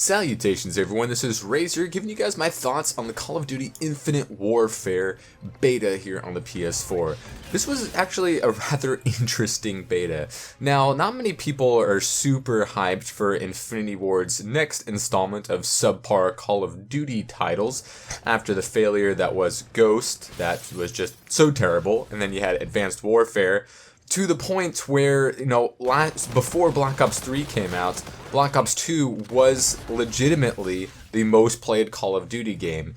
Salutations everyone, this is Razor giving you guys my thoughts on the Call of Duty Infinite Warfare beta here on the PS4. This was actually a rather interesting beta. Now, not many people are super hyped for Infinity Ward's next installment of subpar Call of Duty titles after the failure that was Ghost, that was just so terrible, and then you had Advanced Warfare, to the point where, before Black Ops 3 came out, Black Ops 2 was legitimately the most played Call of Duty game.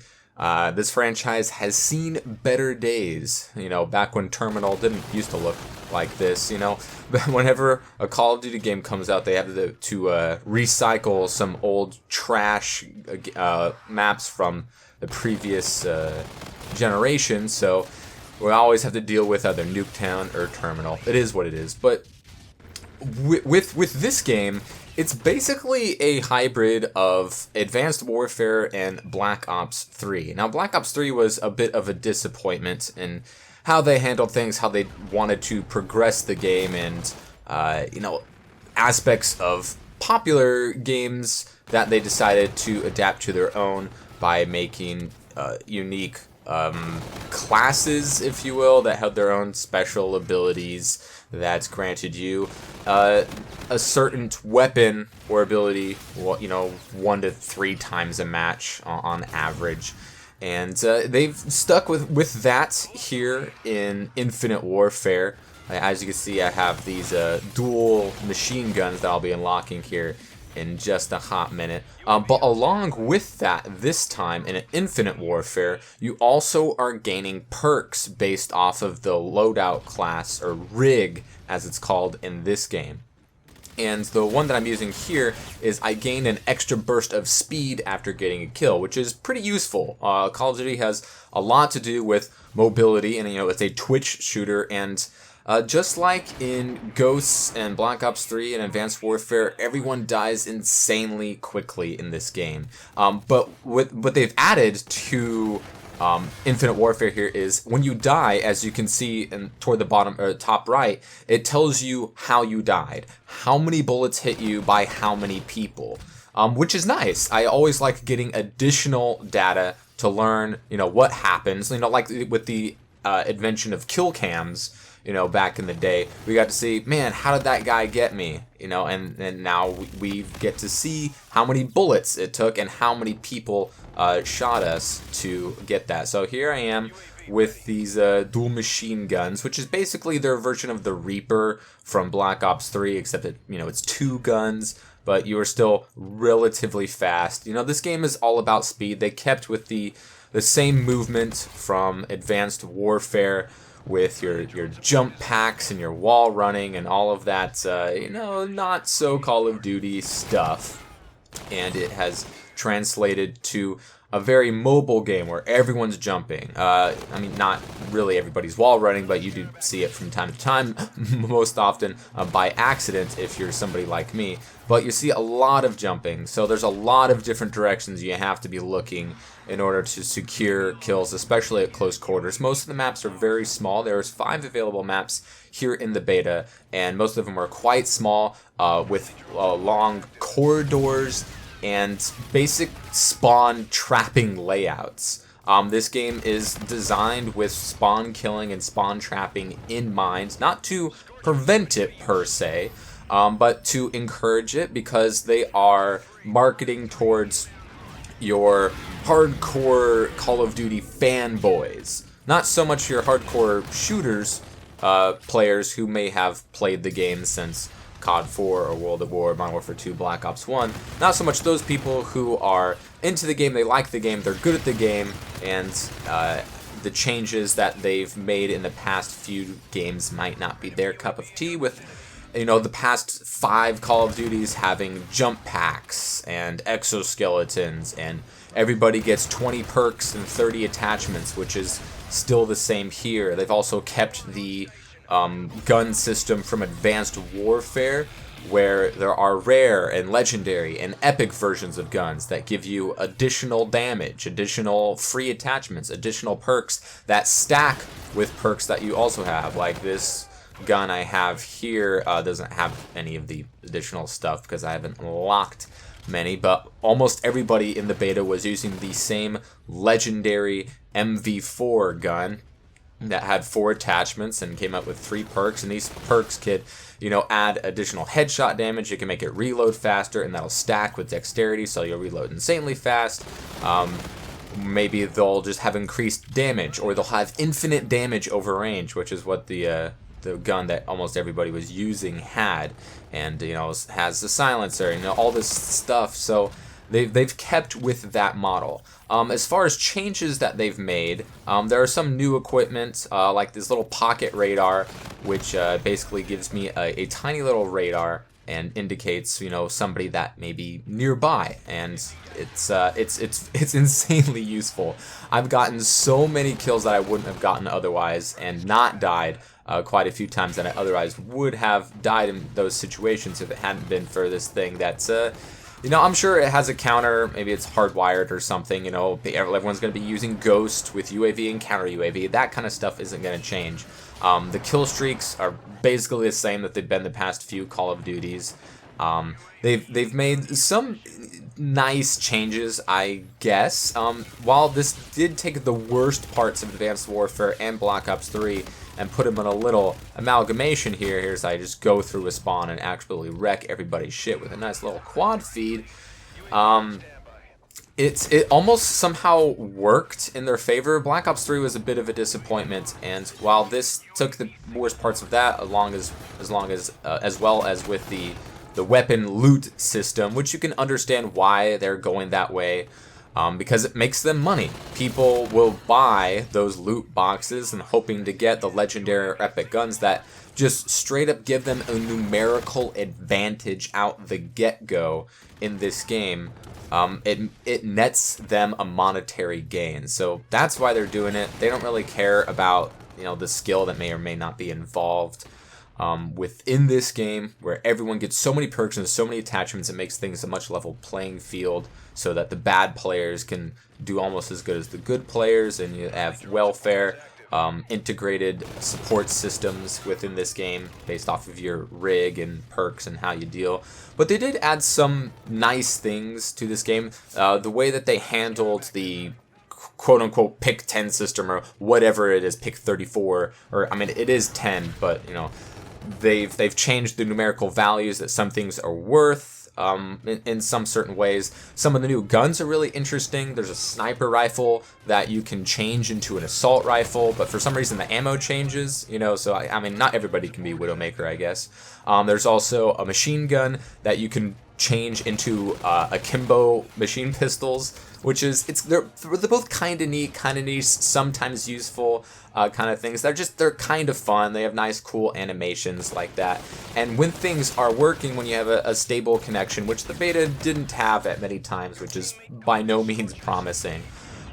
This franchise has seen better days, back when Terminal didn't used to look like this, But whenever a Call of Duty game comes out, they have to recycle some old trash maps from the previous generation, so we always have to deal with either Nuketown or Terminal. It is what it is. But with this game, it's basically a hybrid of Advanced Warfare and Black Ops 3. Now, Black Ops 3 was a bit of a disappointment in how they handled things, how they wanted to progress the game, and aspects of popular games that they decided to adapt to their own by making unique classes, if you will, that had their own special abilities that granted you a certain weapon or ability, 1 to 3 times a match on average. And they've stuck with that here in Infinite Warfare. As you can see, I have these dual machine guns that I'll be unlocking here in just a hot minute. But along with that, this time in Infinite Warfare, you also are gaining perks based off of the loadout class, or rig as it's called in this game. And the one that I'm using here is I gain an extra burst of speed after getting a kill, which is pretty useful. Call of Duty has a lot to do with mobility, and it's a twitch shooter, and just like in Ghosts and Black Ops 3 and Advanced Warfare, everyone dies insanely quickly in this game. But what they've added to Infinite Warfare here is when you die, as you can see toward the bottom or top right, it tells you how you died, how many bullets hit you by how many people, which is nice. I always like getting additional data to learn, what happens. Like with the invention of kill cams. Back in the day, we got to see, man, how did that guy get me? And now we get to see how many bullets it took and how many people shot us to get that. So here I am with these dual machine guns, which is basically their version of the Reaper from Black Ops 3, except that, it's 2 guns, but you are still relatively fast. This game is all about speed. They kept with the same movement from Advanced Warfare, with your jump packs and your wall running and all of that, not so Call of Duty stuff. And it has translated to a very mobile game where everyone's jumping. Not really everybody's wall running, but you do see it from time to time, most often by accident if you're somebody like me. But you see a lot of jumping, so there's a lot of different directions you have to be looking in order to secure kills, especially at close quarters. Most of the maps are very small. There's 5 available maps here in the beta, and most of them are quite small, with long corridors and basic spawn trapping layouts. This game is designed with spawn killing and spawn trapping in mind, not to prevent it per se, but to encourage it, because they are marketing towards your hardcore Call of Duty fanboys. Not so much your hardcore shooters, players who may have played the game since COD 4 or World at War, Modern Warfare 2, Black Ops 1. Not so much those people who are into the game, they like the game, they're good at the game, and the changes that they've made in the past few games might not be their cup of tea, with the past 5 Call of Duties having jump packs and exoskeletons, and everybody gets 20 perks and 30 attachments, which is still the same here. They've also kept the gun system from Advanced Warfare, where there are rare and legendary and epic versions of guns that give you additional damage, additional free attachments, additional perks that stack with perks that you also have. Like this gun I have here doesn't have any of the additional stuff because I haven't unlocked many, but almost everybody in the beta was using the same legendary MV4 gun that had 4 attachments and came up with 3 perks, and these perks could, add additional headshot damage. You can make it reload faster, and that'll stack with dexterity, so you'll reload insanely fast. Maybe they'll just have increased damage, or they'll have infinite damage over range, which is what the gun that almost everybody was using had, and has the silencer, all this stuff. So they've kept with that model. As far as changes that they've made, there are some new equipment, like this little pocket radar, which basically gives me a tiny little radar and indicates somebody that may be nearby, and it's insanely useful. I've gotten so many kills that I wouldn't have gotten otherwise, and not died quite a few times that I otherwise would have died in those situations if it hadn't been for this thing that's I'm sure it has a counter, maybe it's hardwired or something, everyone's going to be using Ghost with UAV and counter UAV, that kind of stuff isn't going to change. The kill streaks are basically the same that they've been the past few Call of Duties. They've made some nice changes, I guess. While this did take the worst parts of Advanced Warfare and Black Ops 3 and put them in a little amalgamation here. Here's how I just go through a spawn and actually wreck everybody's shit with a nice little quad feed. It almost somehow worked in their favor. Black Ops 3 was a bit of a disappointment, and while this took the worst parts of that, as well as with the weapon loot system, which you can understand why they're going that way. Because it makes them money. People will buy those loot boxes and hoping to get the legendary or epic guns that just straight up give them a numerical advantage out the get-go in this game. It nets them a monetary gain. So that's why they're doing it. They don't really care about the skill that may or may not be involved. Within this game, where everyone gets so many perks and so many attachments, it makes things a much level playing field so that the bad players can do almost as good as the good players, and you have welfare, integrated support systems within this game based off of your rig and perks and how you deal. But they did add some nice things to this game. The way that they handled the quote-unquote pick 10 system, or whatever it is, pick 34, or I mean it is 10, but they've changed the numerical values that some things are worth in some certain ways. Some of the new guns are really interesting. There's a sniper rifle that you can change into an assault rifle, but for some reason the ammo changes, so I mean not everybody can be Widowmaker, I guess. There's also a machine gun that you can change into akimbo machine pistols, which is they're both kind of neat, kind of niche, sometimes useful kind of things. They're kind of fun. They have nice, cool animations like that. And when things are working, when you have a stable connection, which the beta didn't have at many times, which is by no means promising.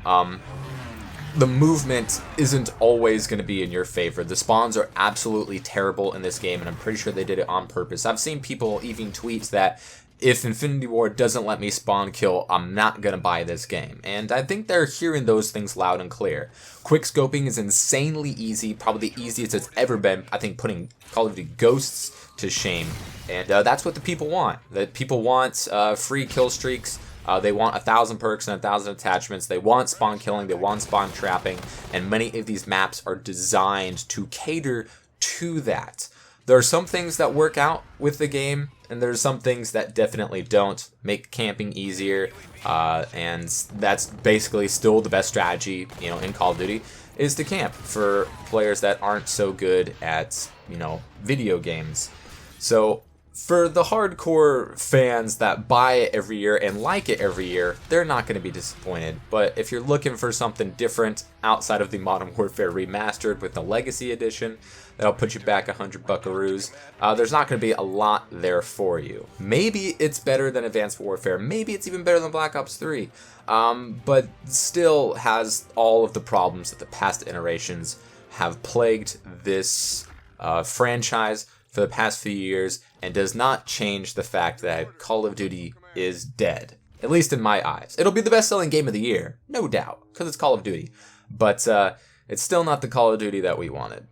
The movement isn't always going to be in your favor. The spawns are absolutely terrible in this game, and I'm pretty sure they did it on purpose. I've seen people even tweet that if Infinity Ward doesn't let me spawn kill, I'm not going to buy this game. And I think they're hearing those things loud and clear. Quickscoping is insanely easy, probably the easiest it's ever been. I think putting Call of Duty Ghosts to shame. And that's what the people want. The people want free kill streaks. They want 1,000 perks and 1,000 attachments. They want spawn killing. They want spawn trapping. And many of these maps are designed to cater to that. There are some things that work out with the game, and there's some things that definitely don't. Make camping easier, and that's basically still the best strategy, in Call of Duty, is to camp for players that aren't so good at, video games. So for the hardcore fans that buy it every year and like it every year, they're not going to be disappointed. But if you're looking for something different outside of the Modern Warfare Remastered with the Legacy Edition, that'll put you back 100 buckaroos, there's not going to be a lot there for you. Maybe it's better than Advanced Warfare. Maybe it's even better than Black Ops 3. But still has all of the problems that the past iterations have plagued this franchise for the past few years, and does not change the fact that Call of Duty is dead. At least in my eyes. It'll be the best-selling game of the year, no doubt, because it's Call of Duty. But it's still not the Call of Duty that we wanted.